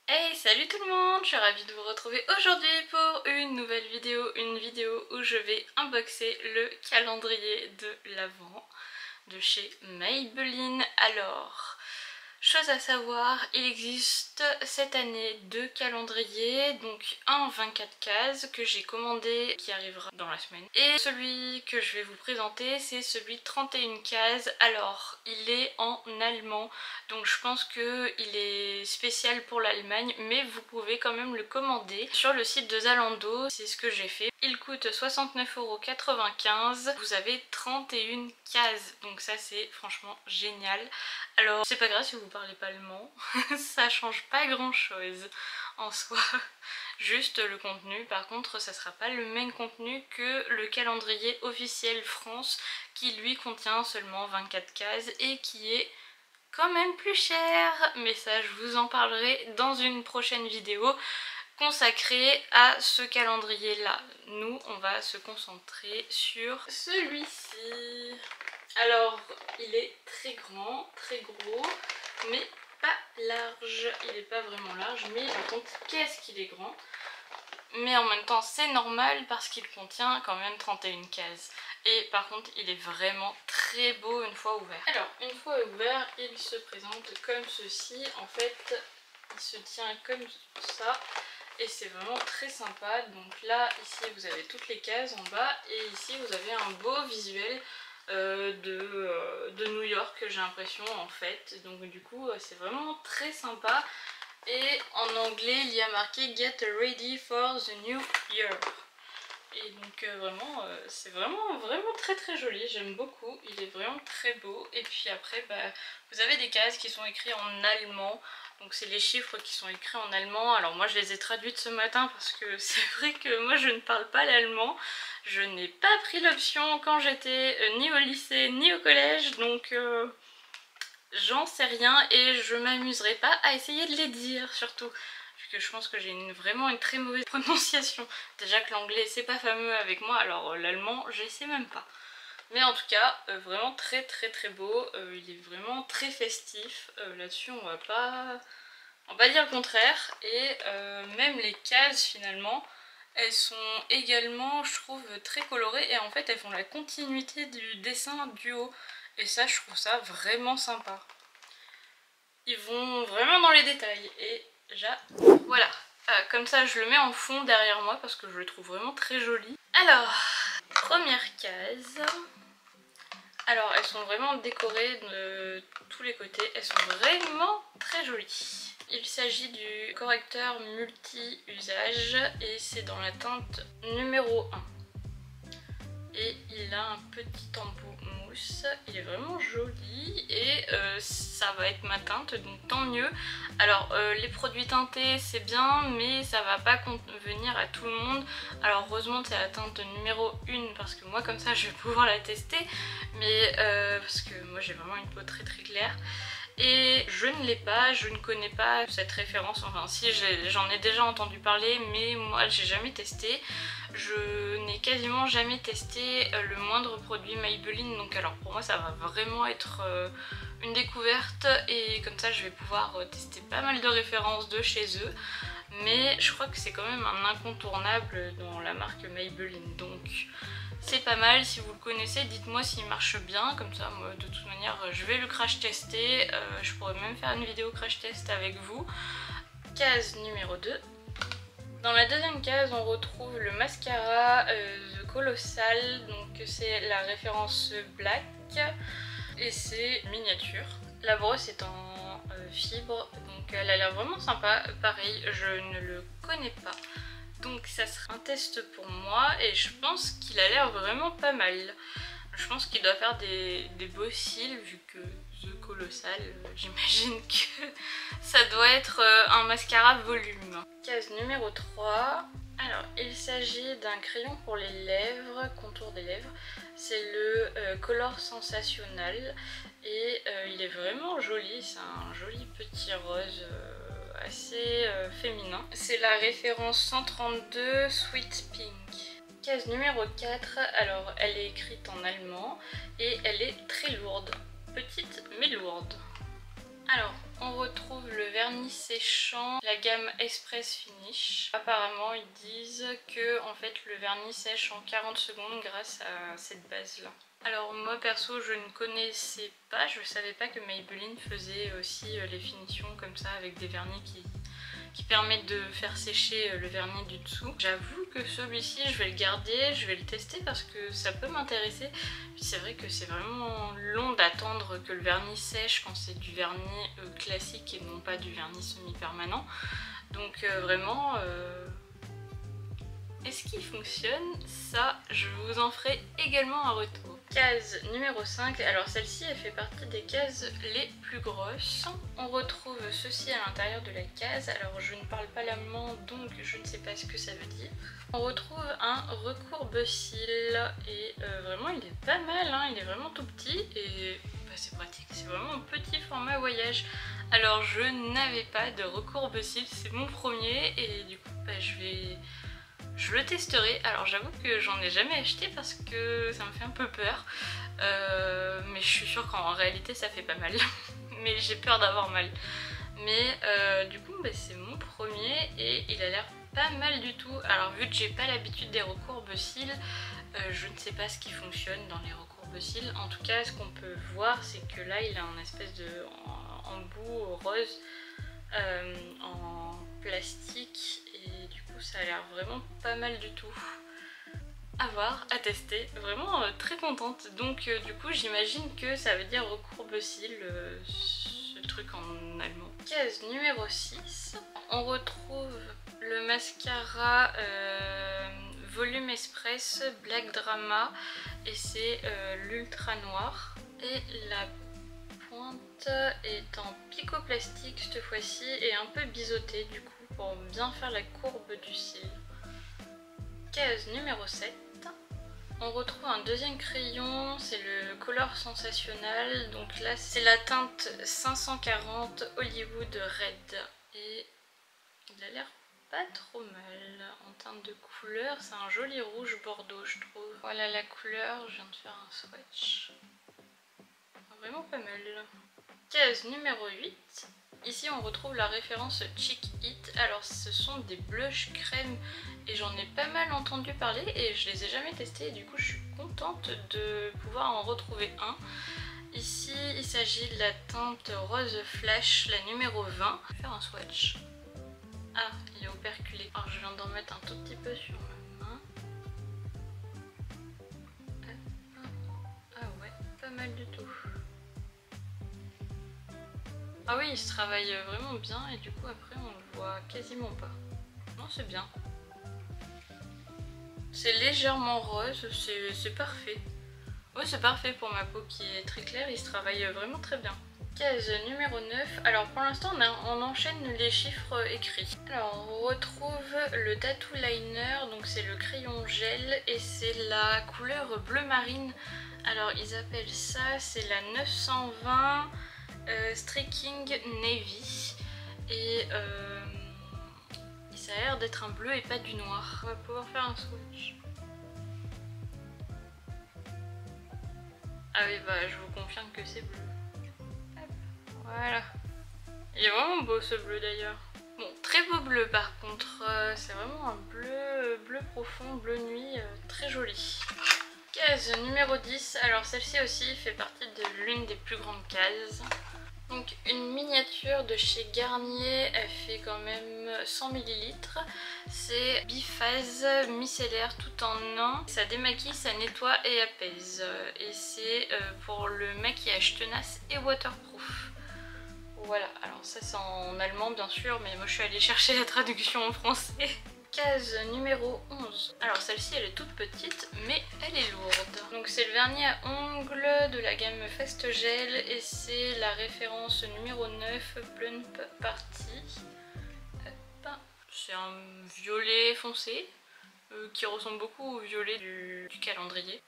Hey, salut tout le monde, je suis ravie de vous retrouver aujourd'hui pour une nouvelle vidéo, une vidéo où je vais unboxer le calendrier de l'Avent de chez Maybelline. Alors, chose à savoir, il existe cette année deux calendriers, donc un 24 cases que j'ai commandé qui arrivera dans la semaine. Et celui que je vais vous présenter, c'est celui de 31 cases. Alors, il est en allemand, donc je pense qu'il est spécial pour l'Allemagne, mais vous pouvez quand même le commander sur le site de Zalando, c'est ce que j'ai fait. Il coûte 69,95 €, vous avez 31 cases, donc ça c'est franchement génial. Alors c'est pas grave si vous parlez pas allemand, ça change pas grand chose en soi, juste le contenu. Par contre ça sera pas le même contenu que le calendrier officiel France qui lui contient seulement 24 cases et qui est quand même plus cher, mais ça je vous en parlerai dans une prochaine vidéo consacrée à ce calendrier là. Nous on va se concentrer sur celui-ci. Alors il est très grand, très gros, mais pas large. Il est pas vraiment large, mais par contre qu'est-ce qu'il est grand. Mais en même temps c'est normal parce qu'il contient quand même 31 cases. Et par contre il est vraiment très beau une fois ouvert. Alors une fois ouvert il se présente comme ceci. En fait il se tient comme ça. Et c'est vraiment très sympa. Donc là ici vous avez toutes les cases en bas. Et ici vous avez un beau visuel de New York, j'ai l'impression en fait. Donc du coup c'est vraiment très sympa. Et en anglais il y a marqué Get ready for the new year. Et donc c'est vraiment très joli, j'aime beaucoup, il est vraiment très beau. Et puis après vous avez des cases qui sont écrites en allemand. Donc c'est les chiffres qui sont écrits en allemand. Alors moi je les ai traduites ce matin parce que c'est vrai que moi je ne parle pas l'allemand. Je n'ai pas pris l'option quand j'étais ni au lycée ni au collège. Donc j'en sais rien et je m'amuserai pas à essayer de les dire surtout. Vu que je pense que j'ai vraiment une très mauvaise prononciation. Déjà que l'anglais c'est pas fameux avec moi, alors l'allemand je sais même pas. Mais en tout cas, vraiment très beau, il est vraiment très festif, là-dessus on va pas dire le contraire. Et même les cases finalement, elles sont également je trouve très colorées et en fait elles font la continuité du dessin du haut. Et ça je trouve ça vraiment sympa. Ils vont vraiment dans les détails et voilà. Comme ça je le mets en fond derrière moi parce que je le trouve vraiment très joli. Alors, première case. Alors elles sont vraiment décorées de tous les côtés, elles sont vraiment très jolies. Il s'agit du correcteur multi-usage et c'est dans la teinte numéro 1. Et il a un petit embout mousse, il est vraiment joli et ça va être ma teinte, donc tant mieux. Alors les produits teintés c'est bien mais ça va pas convenir à tout le monde. Alors heureusement c'est la teinte numéro 1 parce que moi comme ça je vais pouvoir la tester, mais parce que moi j'ai vraiment une peau très claire. Et je ne l'ai pas, je ne connais pas cette référence, enfin si j'en ai déjà entendu parler mais moi j'ai jamais testé. Je n'ai quasiment jamais testé le moindre produit Maybelline, donc alors pour moi ça va vraiment être une découverte et comme ça je vais pouvoir tester pas mal de références de chez eux. Mais je crois que c'est quand même un incontournable dans la marque Maybelline, donc c'est pas mal. Si vous le connaissez, dites-moi s'il marche bien, comme ça moi de toute manière je vais le crash tester, je pourrais même faire une vidéo crash test avec vous. Case numéro 2. Dans la deuxième case on retrouve le mascara The Colossal, donc c'est la référence Black et c'est miniature. La brosse est en fibre, donc elle a l'air vraiment sympa. Pareil, je ne le connais pas. Donc ça sera un test pour moi et je pense qu'il a l'air vraiment pas mal. Je pense qu'il doit faire des beaux cils vu que The Colossal, j'imagine que ça doit être un mascara volume. Case numéro 3. Alors il s'agit d'un crayon pour les lèvres, contour des lèvres. C'est le Color Sensationnel et il est vraiment joli, c'est un joli petit rose assez féminin. C'est la référence 132 Sweet Pink. Case numéro 4, alors elle est écrite en allemand et elle est très lourde. Petite mais lourde. Alors On retrouve le vernis séchant, la gamme Express Finish. Apparemment ils disent que en fait le vernis sèche en 40 secondes grâce à cette base là. Alors moi perso je ne connaissais pas, je savais pas que Maybelline faisait aussi les finitions comme ça avec des vernis qui permettent de faire sécher le vernis du dessous. J'avoue que celui-ci je vais le garder, je vais le tester parce que ça peut m'intéresser. C'est vrai que c'est vraiment long d'attendre que le vernis sèche quand c'est du vernis classique et non pas du vernis semi-permanent. Donc vraiment, est-ce qu'il fonctionne? Ça, je vous en ferai également un retour. Case numéro 5, alors celle-ci elle fait partie des cases les plus grosses. On retrouve ceci à l'intérieur de la case, alors je ne parle pas l'allemand donc je ne sais pas ce que ça veut dire. On retrouve un recourbe-cils et vraiment il est pas mal, hein, il est vraiment tout petit et bah, c'est pratique, c'est vraiment un petit format voyage. Alors je n'avais pas de recourbe-cils, c'est mon premier et du coup bah, je le testerai. Alors j'avoue que j'en ai jamais acheté parce que ça me fait un peu peur. Mais je suis sûre qu'en réalité ça fait pas mal. Mais j'ai peur d'avoir mal. Mais du coup bah, c'est mon premier et il a l'air pas mal du tout. Alors vu que j'ai pas l'habitude des recourbe-cils, je ne sais pas ce qui fonctionne dans les recourbe-cils. En tout cas ce qu'on peut voir c'est que là il a un espèce de embout rose en plastique et du coup ça a l'air vraiment pas mal du tout. À voir, à tester, vraiment très contente. Donc du coup j'imagine que ça veut dire recourbe-cils, ce truc en allemand. Case numéro 6, on retrouve le mascara Volume Express Black Drama et c'est l'ultra noir. Et la pointe est en picoplastique cette fois-ci et un peu biseautée du coup pour bien faire la courbe du cil. Case numéro 7. On retrouve un deuxième crayon, c'est le Color Sensationnel, donc là c'est la teinte 540 Hollywood Red et il a l'air pas trop mal en teinte de couleur, c'est un joli rouge bordeaux je trouve. Voilà la couleur, je viens de faire un swatch, vraiment pas mal. Case numéro 8. Ici on retrouve la référence Cheek It. Alors ce sont des blushs crème et j'en ai pas mal entendu parler et je les ai jamais testés et du coup je suis contente de pouvoir en retrouver un. Ici il s'agit de la teinte Rose Flash, la numéro 20. Je vais faire un swatch. Ah, il est operculé. Alors je viens d'en mettre un tout petit peu sur ma main. Ah ouais, pas mal du tout. Ah oui, il se travaille vraiment bien et du coup après on le voit quasiment pas. Non, c'est bien. C'est légèrement rose, c'est parfait. Ouais, c'est parfait pour ma peau qui est très claire, il se travaille vraiment très bien. Case numéro 9. Alors pour l'instant on enchaîne les chiffres écrits. Alors on retrouve le Tattoo Liner, donc c'est le crayon gel et c'est la couleur bleu marine. Alors ils appellent ça, c'est la 920 Streaking Navy et ça a l'air d'être un bleu et pas du noir. On va pouvoir faire un swatch. Ah oui bah je vous confirme que c'est bleu. Hop, voilà. Il est vraiment beau ce bleu d'ailleurs. Bon, très beau bleu par contre, c'est vraiment un bleu profond, bleu nuit, très joli. Case numéro 10, alors celle-ci aussi fait partie de l'une des plus grandes cases. Donc une miniature de chez Garnier, elle fait quand même 100 ml. C'est biphase micellaire tout en un. Ça démaquille, ça nettoie et apaise. Et c'est pour le maquillage tenace et waterproof. Voilà, alors ça c'est en allemand bien sûr, mais moi je suis allée chercher la traduction en français. Case numéro 11. Alors celle-ci elle est toute petite mais elle est lourde. Donc c'est le vernis à ongles de la gamme Fast Gel et c'est la référence numéro 9 Plump Party. C'est un violet foncé qui ressemble beaucoup au violet du calendrier.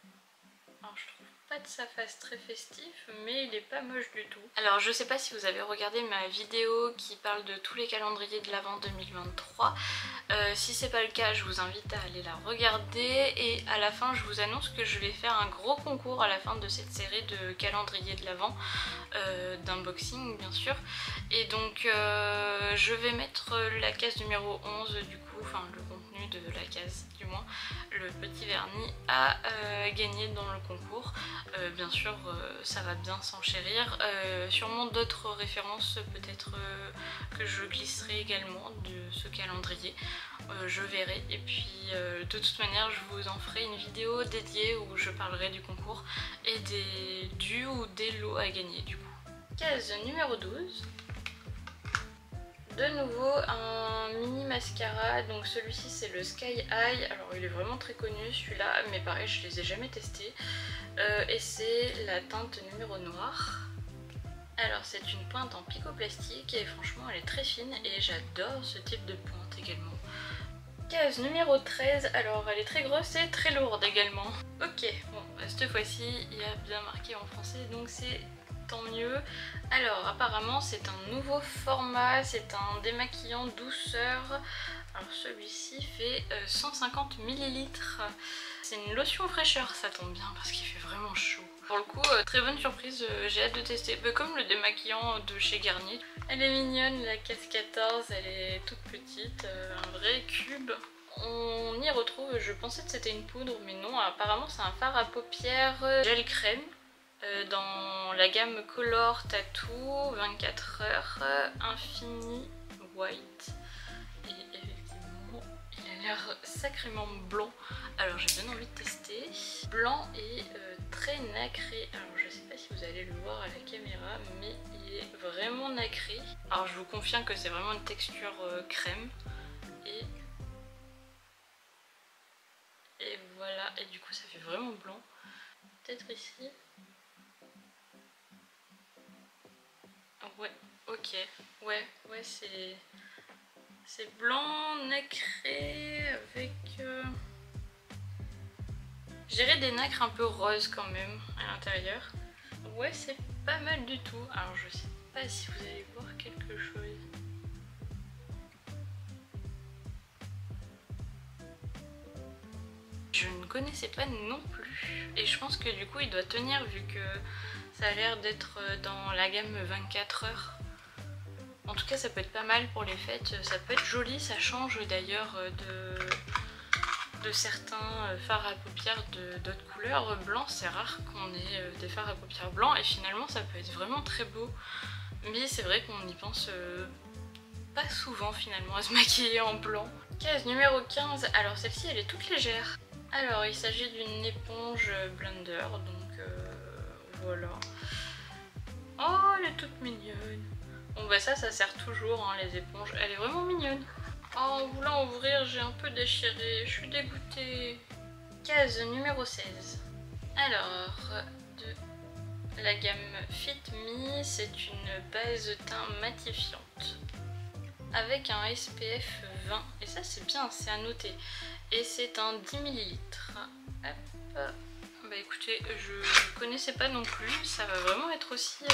Alors je trouve pas de sa face très festif, mais il est pas moche du tout. Alors je sais pas si vous avez regardé ma vidéo qui parle de tous les calendriers de l'Avent 2023. Si c'est pas le cas, je vous invite à aller la regarder et à la fin je vous annonce que je vais faire un gros concours à la fin de cette série de calendrier de l'Avent, d'unboxing bien sûr. Et donc je vais mettre la case numéro 11 du coup, enfin le contenu de la case du moins, le petit vernis à gagner dans le concours. Bien sûr ça va bien s'enchérir, sûrement d'autres références peut-être que je glisserai également de ce calendrier, je verrai. Et puis de toute manière je vous en ferai une vidéo dédiée où je parlerai du concours et du ou des lots à gagner du coup. Case numéro 12. De nouveau un mini mascara, donc celui-ci c'est le Sky High. Alors il est vraiment très connu celui-là, mais pareil je les ai jamais testés. Et c'est la teinte numéro noir. Alors c'est une pointe en picoplastique et franchement elle est très fine et j'adore ce type de pointe également. Case numéro 13, alors elle est très grosse et très lourde également. Ok, bon cette fois-ci il y a bien marqué en français donc c'est tant mieux. Alors apparemment c'est un nouveau format, c'est un démaquillant douceur. Alors celui-ci fait 150 ml. C'est une lotion fraîcheur, ça tombe bien parce qu'il fait vraiment chaud. Pour le coup, très bonne surprise, j'ai hâte de tester. Comme le démaquillant de chez Garnier. Elle est mignonne la case 14, elle est toute petite, un vrai cube. On y retrouve, je pensais que c'était une poudre mais non, apparemment c'est un fard à paupières gel crème. Dans la gamme Color Tattoo 24 heures Infini White. Et effectivement il a l'air sacrément blanc, alors j'ai bien envie de tester. Blanc et très nacré, alors je sais pas si vous allez le voir à la caméra mais il est vraiment nacré. Alors je vous confirme que c'est vraiment une texture crème et voilà, et du coup ça fait vraiment blanc. Peut-être ici. Ouais, ok, ouais c'est blanc, nacré, avec je dirais des nacres un peu roses quand même à l'intérieur. Ouais, c'est pas mal du tout. Alors je sais pas si vous allez voir quelque chose. Je ne connaissais pas non plus et je pense que du coup il doit tenir vu que ça a l'air d'être dans la gamme 24 heures. En tout cas ça peut être pas mal pour les fêtes, ça peut être joli, ça change d'ailleurs de certains fards à paupières d'autres couleurs. Blanc, c'est rare qu'on ait des fards à paupières blancs et finalement ça peut être vraiment très beau. Mais c'est vrai qu'on n'y pense pas souvent finalement à se maquiller en blanc. Case numéro 15, alors celle-ci elle est toute légère. Alors il s'agit d'une éponge blender, donc voilà. Oh elle est toute mignonne. Bon bah ça sert toujours hein, les éponges, elle est vraiment mignonne. Oh, en voulant ouvrir j'ai un peu déchiré, je suis dégoûtée. Case numéro 16. Alors de la gamme Fit Me, c'est une base teint matifiante avec un SPF 20 et ça c'est bien, c'est à noter. Et c'est un 10 ml. Hop. Bah écoutez, je connaissais pas non plus, ça va vraiment être aussi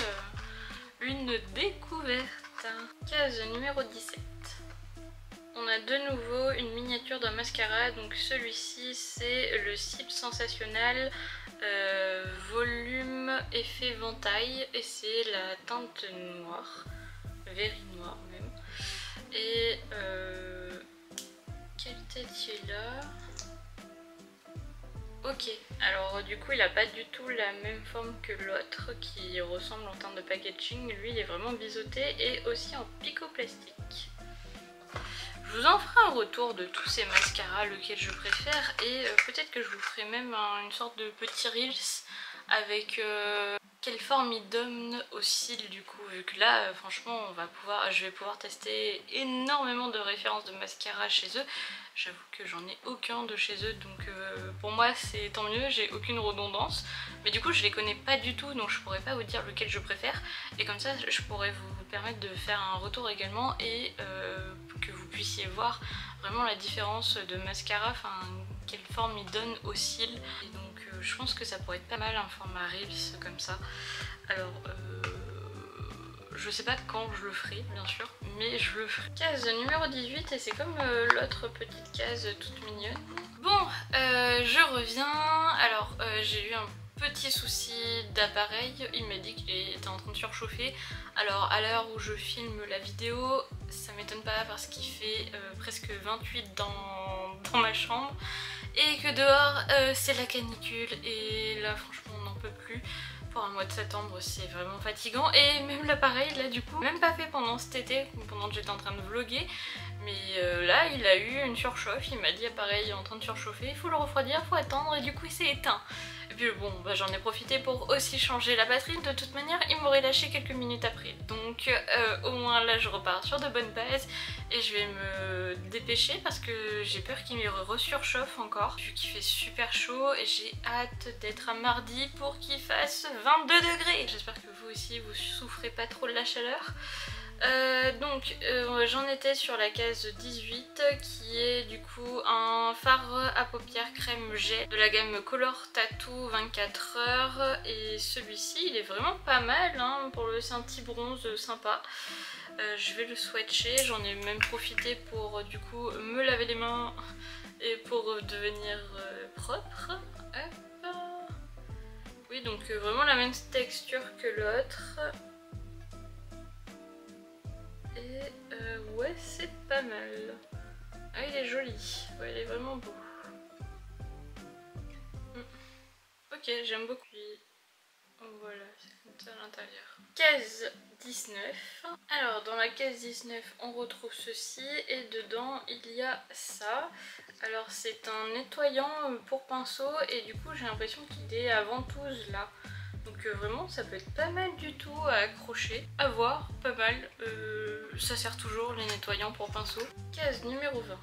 une découverte. Case numéro 17. On a de nouveau une miniature d'un mascara, donc celui-ci c'est le Cip Sensationnel volume effet ventaille et c'est la teinte noire, very noire même. Et quelle tête il a? Ok, alors du coup il a pas du tout la même forme que l'autre qui ressemble en termes de packaging. Lui il est vraiment biseauté et aussi en picoplastique. Je vous en ferai un retour de tous ces mascaras, lequel je préfère, et peut-être que je vous ferai même une sorte de petit reels avec quelle forme ils donnent aux cils du coup, vu que là franchement je vais pouvoir tester énormément de références de mascara chez eux. J'avoue que j'en ai aucun de chez eux, donc pour moi c'est tant mieux, j'ai aucune redondance. Mais du coup je les connais pas du tout, donc je pourrais pas vous dire lequel je préfère. Et comme ça je pourrais vous permettre de faire un retour également et que vous puissiez voir vraiment la différence de mascara, enfin quelle forme ils donnent aux cils. Et donc je pense que ça pourrait être pas mal un format Reels comme ça. Alors je sais pas quand je le ferai bien sûr, mais je le ferai. Case numéro 18 et c'est comme l'autre petite case toute mignonne. Bon, je reviens. Alors j'ai eu un petit souci d'appareil, il m'a dit qu'il était en train de surchauffer. Alors à l'heure où je filme la vidéo, ça m'étonne pas parce qu'il fait presque 28 dans ma chambre et que dehors c'est la canicule et là franchement on n'en peut plus. Pour un mois de septembre c'est vraiment fatigant et même l'appareil là du coup, même pas fait pendant cet été, pendant que j'étais en train de vlogger, mais là il a eu une surchauffe, il m'a dit appareil est en train de surchauffer, il faut le refroidir, il faut attendre et du coup il s'est éteint. Et puis bon, bah, j'en ai profité pour aussi changer la batterie, de toute manière il m'aurait lâché quelques minutes après. Donc au moins là je repars sur de bonnes bases et je vais me dépêcher parce que j'ai peur qu'il me resurchauffe encore. Vu qu'il fait super chaud et j'ai hâte d'être à mardi pour qu'il fasse 22 degrés. J'espère que vous aussi vous souffrez pas trop de la chaleur. Donc j'en étais sur la case 18 qui est du coup un fard à paupières crème jet de la gamme Color Tattoo 24 heures et celui-ci il est vraiment pas mal hein, pour le c'est un petit bronze sympa. Je vais le swatcher, j'en ai même profité pour du coup me laver les mains et pour devenir propre. Hop. Oui donc vraiment la même texture que l'autre. Et ouais c'est pas mal. Ah il est joli, ouais il est vraiment beau. Ok j'aime beaucoup. Voilà c'est comme ça à l'intérieur. Case 19. Alors dans la case 19 on retrouve ceci et dedans il y a ça. Alors c'est un nettoyant pour pinceau et du coup j'ai l'impression qu'il est à ventouse là. Donc vraiment ça peut être pas mal du tout à accrocher, à voir, pas mal, ça sert toujours les nettoyants pour pinceau. Case numéro 20.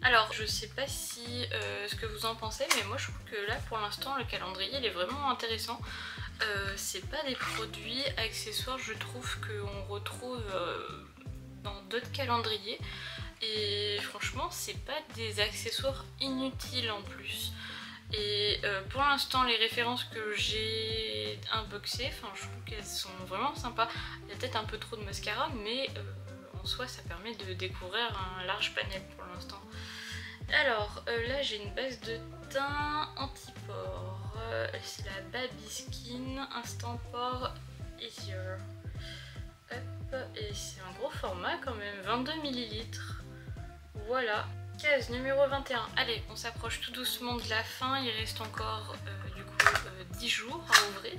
Alors je sais pas si ce que vous en pensez mais moi je trouve que là pour l'instant le calendrier il est vraiment intéressant. C'est pas des produits accessoires je trouve qu'on retrouve dans d'autres calendriers et franchement c'est pas des accessoires inutiles en plus. Et pour l'instant les références que j'ai unboxées, enfin je trouve qu'elles sont vraiment sympas. Il y a peut-être un peu trop de mascara mais en soi ça permet de découvrir un large panel pour l'instant. Alors là j'ai une base de teint anti-pore, c'est la Baby Skin Instant Pore Easier. Hop, et c'est un gros format quand même, 22 ml. Voilà. Case numéro 21. Allez, on s'approche tout doucement de la fin. Il reste encore du coup 10 jours à ouvrir.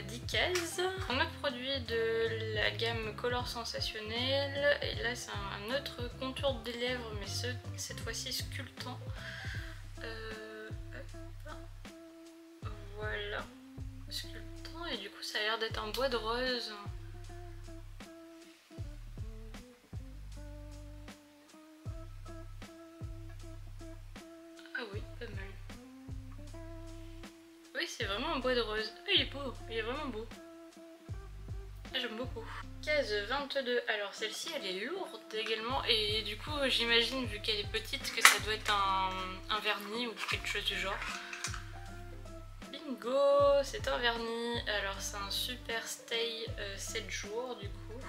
10 cases. Un autre produit de la gamme Color Sensationnel. Et là, c'est un autre contour des lèvres, mais cette fois-ci sculptant. Voilà. Sculptant. Et du coup, ça a l'air d'être un bois de rose. Ah oui, pas mal. Oui, c'est vraiment un bois de rose. Ah, il est beau, il est vraiment beau. Ah, j'aime beaucoup. Case 22. Alors celle-ci, elle est lourde également. Et du coup, j'imagine, vu qu'elle est petite, que ça doit être un vernis ou quelque chose du genre. Bingo, c'est un vernis. Alors c'est un Super Stay 7 jours du coup.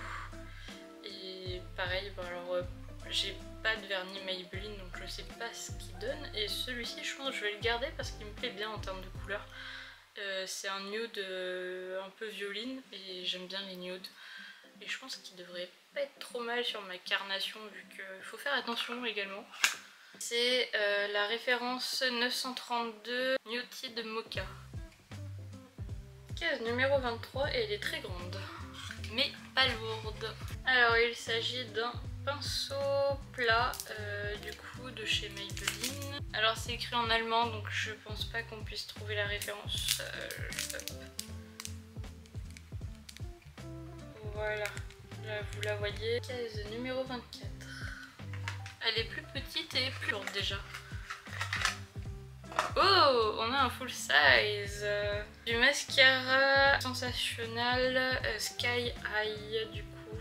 Et pareil, bon, alors j'ai pas de vernis Maybelline donc je sais pas ce qu'il donne. Et celui-ci je pense que je vais le garder parce qu'il me plaît bien en termes de couleur. C'est un nude un peu violine et j'aime bien les nudes. Et je pense qu'il devrait pas être trop mal sur ma carnation vu qu'il faut faire attention également. C'est la référence 932 Nude Mocha. Case numéro 23 et elle est très grande mais pas lourde. Alors il s'agit d'un pinceau plat du coup de chez Maybelline. Alors c'est écrit en allemand donc je pense pas qu'on puisse trouver la référence. Voilà, là vous la voyez. Case numéro 24. Elle est plus petite et plus lourde déjà. Oh, on a un full size. Du mascara Sensationnel Sky High du coup.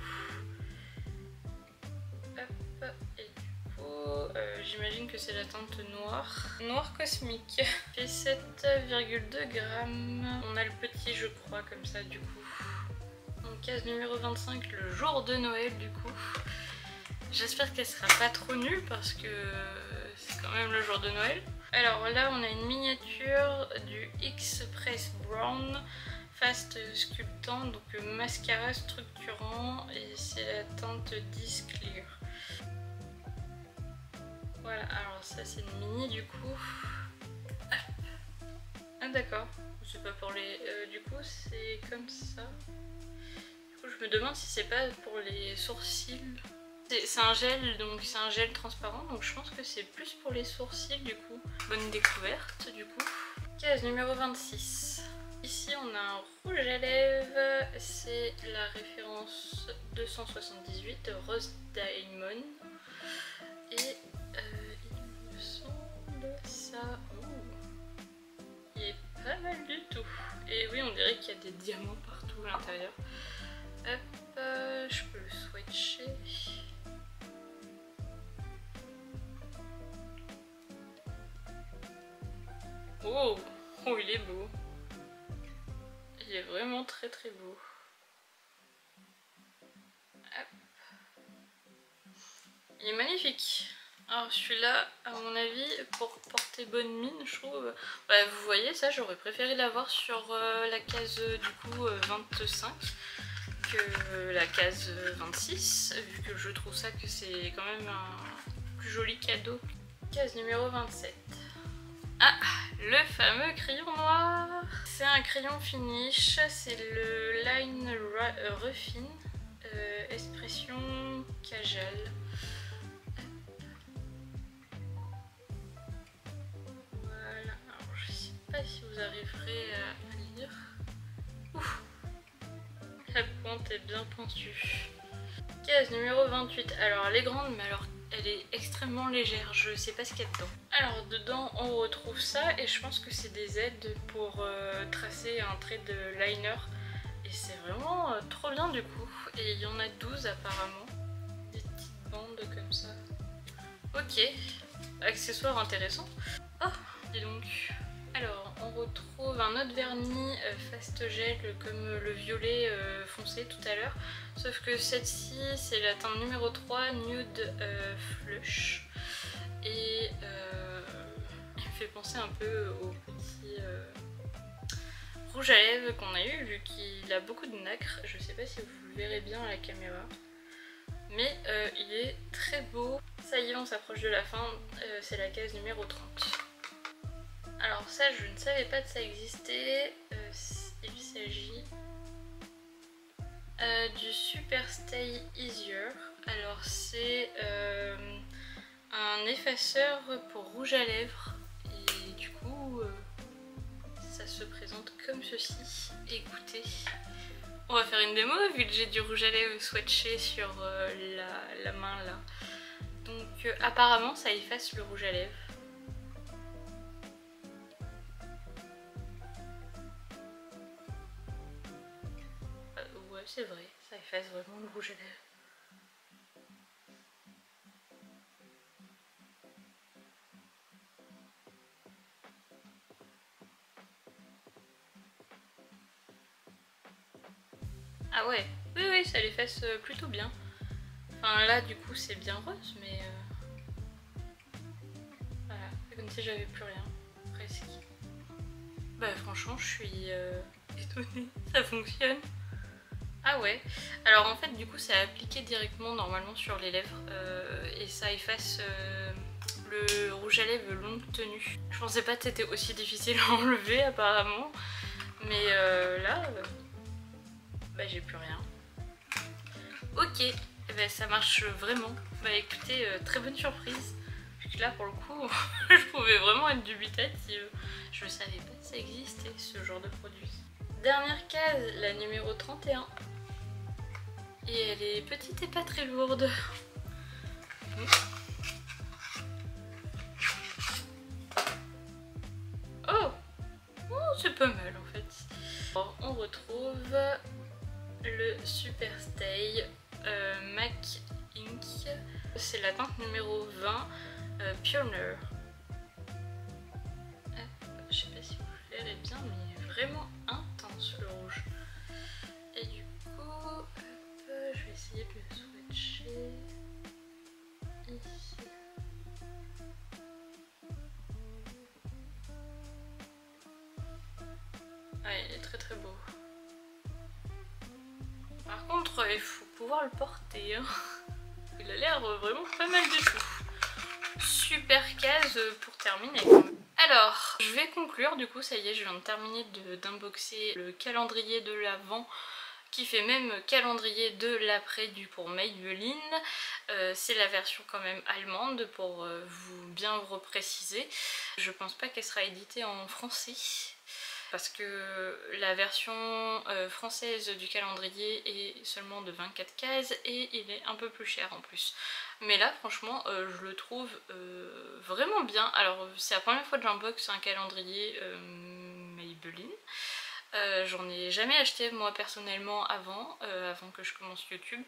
Hop, et du coup j'imagine que c'est la teinte noire. Noir cosmique. Fait 7,2 grammes. On a le petit je crois comme ça du coup. Donc case numéro 25, le jour de Noël du coup. J'espère qu'elle sera pas trop nulle parce que c'est quand même le jour de Noël. Alors là on a une miniature du X-Press Brown Fast Sculptant, donc mascara structurant et c'est la teinte 10 Clear. Voilà, alors ça c'est une mini du coup. Ah d'accord, c'est pas pour les... du coup c'est comme ça. Du coup je me demande si c'est pas pour les sourcils. C'est un gel, donc c'est un gel transparent, donc je pense que c'est plus pour les sourcils du coup. Bonne découverte du coup. Case numéro 26. Ici on a un rouge à lèvres, c'est la référence 278 Rose Diamond. Et il me semble ça... il est pas mal du tout. Et oui on dirait qu'il y a des diamants partout à l'intérieur. Hop, je peux le swatcher. Oh, oh, il est beau. Il est vraiment très très beau. Hop. Il est magnifique. Alors celui-là, à mon avis, pour porter bonne mine, je trouve... Bah, vous voyez, ça j'aurais préféré l'avoir sur la case du coup 25 que la case 26, vu que je trouve ça que c'est quand même un plus joli cadeau. Case numéro 27. Ah, le fameux crayon noir. C'est un crayon finish, c'est le Line Ruffin Expression Cajal. Voilà, alors je sais pas si vous arriverez à lire. Ouf, la pointe est bien pointue. Case numéro 28, alors elle est grande mais alors elle est extrêmement légère, je sais pas ce qu'il y a dedans. Alors dedans on retrouve ça et je pense que c'est des aides pour tracer un trait de liner. Et c'est vraiment trop bien du coup. Et il y en a 12 apparemment. Des petites bandes comme ça. Ok, accessoire intéressant. Oh, dis donc. Alors on retrouve un autre vernis Fast Gel comme le violet foncé tout à l'heure. Sauf que cette-ci c'est la teinte numéro 3 Nude Flush. Et il me fait penser un peu au petit rouge à lèvres qu'on a eu vu qu'il a beaucoup de nacre. Je sais pas si vous le verrez bien à la caméra. Mais il est très beau. Ça y est, on s'approche de la fin. C'est la case numéro 30. Alors ça, je ne savais pas que ça existait. Il s'agit du Super Stay Easier. Alors c'est un effaceur pour rouge à lèvres. Et du coup, ça se présente comme ceci. Écoutez, on va faire une démo vu que j'ai du rouge à lèvres swatché sur la main là. Donc apparemment ça efface le rouge à lèvres. Ouais, c'est vrai, ça efface vraiment le rouge à lèvres. Ah ouais, oui oui, ça l'efface plutôt bien. Enfin là du coup c'est bien rose mais voilà, c'est comme si j'avais plus rien, presque. Bah franchement je suis étonnée, ça fonctionne. Ah ouais, alors en fait du coup c'est appliqué directement normalement sur les lèvres et ça efface le rouge à lèvres longue tenue. Je pensais pas que c'était aussi difficile à enlever apparemment, mais là bah j'ai plus rien. Ok, eh ben, ça marche vraiment. Bah écoutez, très bonne surprise. Parce que là pour le coup je pouvais vraiment être dubitative. Je ne savais pas que ça existait ce genre de produit. Dernière case, la numéro 31. Et elle est petite et pas très lourde. Oh, oh c'est pas mal en fait. Alors, on retrouve le Super Stay MAC Ink. C'est la teinte numéro 20 Pioneer. Je sais pas si vous verrez bien, mais il est vraiment intense le rouge. Et du coup, hop, je vais essayer de le swatcher ici. Ouais, il est très très beau. Par contre, il faut pouvoir le porter. Hein. Il a l'air vraiment pas mal du tout. Super case pour terminer quand même. Alors, je vais conclure, du coup ça y est, je viens de terminer d'unboxer le calendrier de l'Avent qui fait même calendrier de l'après du pour Maybelline. C'est la version quand même allemande pour bien vous repréciser. Je pense pas qu'elle sera éditée en français parce que la version française du calendrier est seulement de 24 cases et il est un peu plus cher en plus. Mais là franchement je le trouve vraiment bien. Alors c'est la première fois que j'unboxe un calendrier Maybelline. J'en ai jamais acheté moi personnellement avant que je commence YouTube,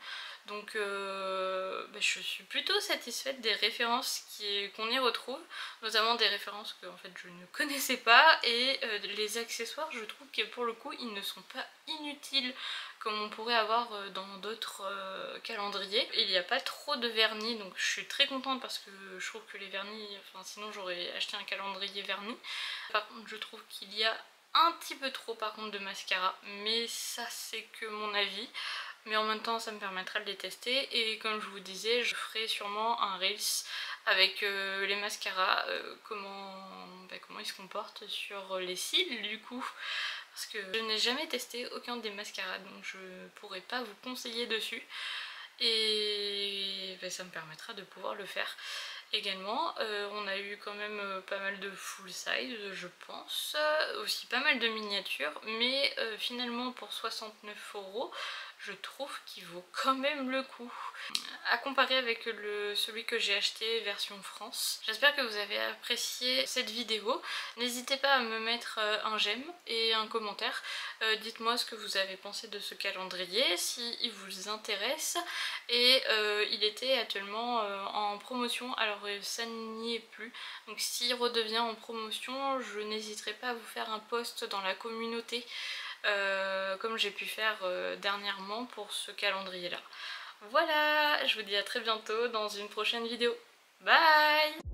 donc je suis plutôt satisfaite des références qu'on y retrouve, notamment des références que en fait je ne connaissais pas, et les accessoires, je trouve que pour le coup ils ne sont pas inutiles comme on pourrait avoir dans d'autres calendriers. Il n'y a pas trop de vernis, donc je suis très contente parce que je trouve que les vernis, enfin sinon j'aurais acheté un calendrier verni. Par contre je trouve qu'il y a un petit peu trop par contre de mascara, mais ça c'est que mon avis, mais en même temps ça me permettra de les tester. Et comme je vous disais, je ferai sûrement un reels avec les mascaras, comment ils se comportent sur les cils du coup, parce que je n'ai jamais testé aucun des mascaras, donc je pourrais pas vous conseiller dessus, et ça me permettra de pouvoir le faire. Également, on a eu quand même pas mal de full size, je pense, aussi pas mal de miniatures, mais finalement pour 69 €, je trouve qu'il vaut quand même le coup. À comparer avec celui que j'ai acheté version France. J'espère que vous avez apprécié cette vidéo. N'hésitez pas à me mettre un j'aime et un commentaire. Dites-moi ce que vous avez pensé de ce calendrier, s'il vous intéresse. Et il était actuellement en promotion, alors ça n'y est plus. Donc s'il redevient en promotion, je n'hésiterai pas à vous faire un post dans la communauté, comme j'ai pu faire dernièrement pour ce calendrier là. Voilà, je vous dis à très bientôt dans une prochaine vidéo. Bye!